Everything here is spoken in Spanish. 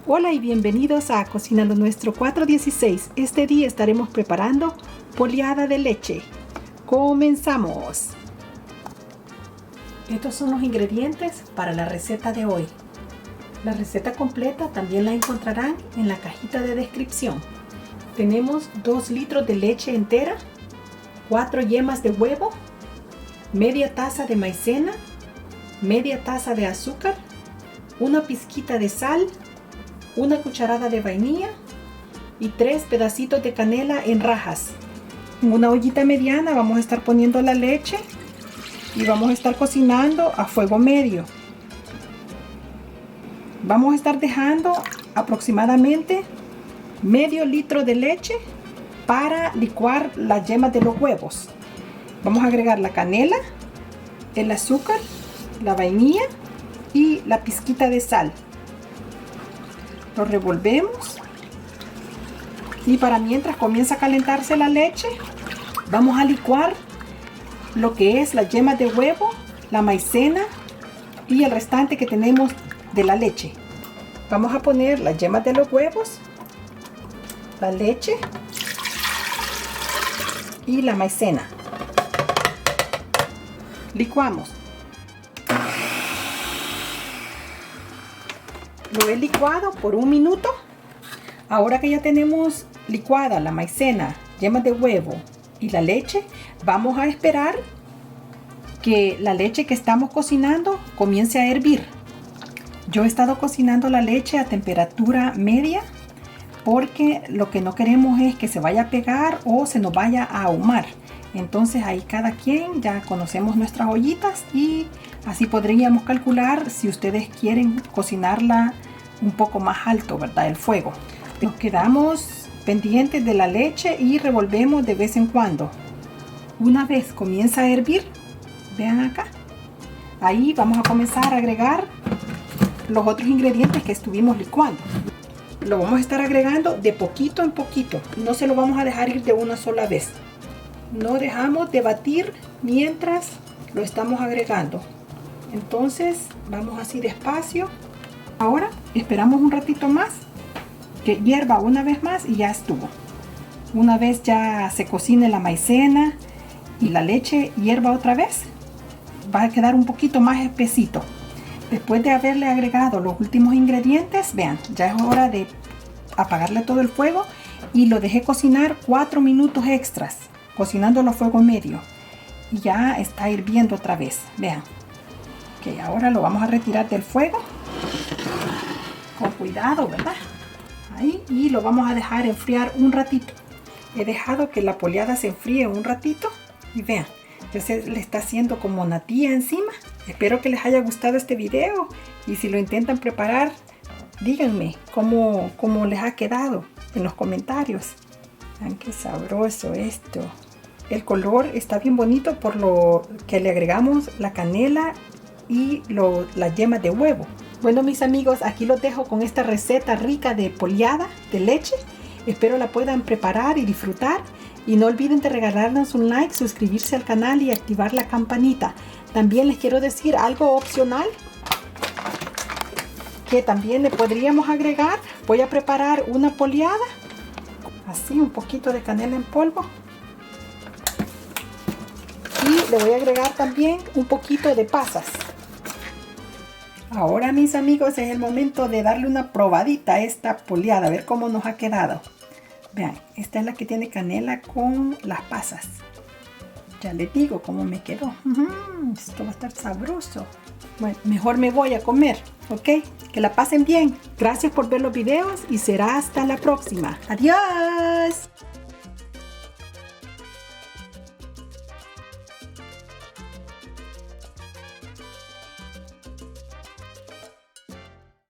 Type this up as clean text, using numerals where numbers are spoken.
Hola y bienvenidos a Cocinando Nuestro 416. Este día estaremos preparando poleada de leche. ¡Comenzamos! Estos son los ingredientes para la receta de hoy. La receta completa también la encontrarán en la cajita de descripción. Tenemos 2 litros de leche entera, 4 yemas de huevo, media taza de maicena, media taza de azúcar, una pizquita de sal, una cucharada de vainilla y 3 pedacitos de canela en rajas. En una ollita mediana vamos a estar poniendo la leche y vamos a estar cocinando a fuego medio. Vamos a estar dejando aproximadamente medio litro de leche para licuar las yemas de los huevos. Vamos a agregar la canela, el azúcar, la vainilla y la pizquita de sal. Lo revolvemos y para mientras comienza a calentarse la leche, vamos a licuar lo que es las yemas de huevo, la maicena y el restante que tenemos de la leche. Vamos a poner las yemas de los huevos, la leche y la maicena. Licuamos. Lo he licuado por 1 minuto. Ahora que ya tenemos licuada la maicena, yemas de huevo y la leche, vamos a esperar que la leche que estamos cocinando comience a hervir. Yo he estado cocinando la leche a temperatura media porque lo que no queremos es que se vaya a pegar o se nos vaya a ahumar. Entonces ahí cada quien ya conocemos nuestras ollitas y así podríamos calcular si ustedes quieren cocinarla un poco más alto, ¿verdad? El fuego. Nos quedamos pendientes de la leche y revolvemos de vez en cuando. Una vez comienza a hervir, vean acá, ahí vamos a comenzar a agregar los otros ingredientes que estuvimos licuando. Lo vamos a estar agregando de poquito en poquito, no se lo vamos a dejar ir de una sola vez. No dejamos de batir mientras lo estamos agregando. Entonces vamos así despacio. Ahora esperamos un ratito más que hierva una vez más y ya estuvo. Una vez ya se cocine la maicena y la leche hierva otra vez, va a quedar un poquito más espesito. Después de haberle agregado los últimos ingredientes, vean, ya es hora de apagarle todo el fuego y lo dejé cocinar 4 minutos extras, cocinándolo a fuego medio. Y ya está hirviendo otra vez, vean. Ok, ahora lo vamos a retirar del fuego. Con cuidado, ¿verdad? Ahí, y lo vamos a dejar enfriar un ratito. He dejado que la poleada se enfríe un ratito y vean, ya se le está haciendo como natilla encima. Espero que les haya gustado este video y si lo intentan preparar, díganme cómo les ha quedado en los comentarios. Vean qué sabroso esto. El color está bien bonito por lo que le agregamos la canela y las yemas de huevo. Bueno, mis amigos, aquí los dejo con esta receta rica de poleada de leche. Espero la puedan preparar y disfrutar. Y no olviden de regalarnos un like, suscribirse al canal y activar la campanita. También les quiero decir algo opcional que también le podríamos agregar. Voy a preparar una poleada. Así, un poquito de canela en polvo. Y le voy a agregar también un poquito de pasas. Ahora, mis amigos, es el momento de darle una probadita a esta poleada, a ver cómo nos ha quedado. Vean, esta es la que tiene canela con las pasas. Ya les digo cómo me quedó. Esto va a estar sabroso. Bueno, mejor me voy a comer, ¿ok? Que la pasen bien. Gracias por ver los videos y será hasta la próxima. ¡Adiós!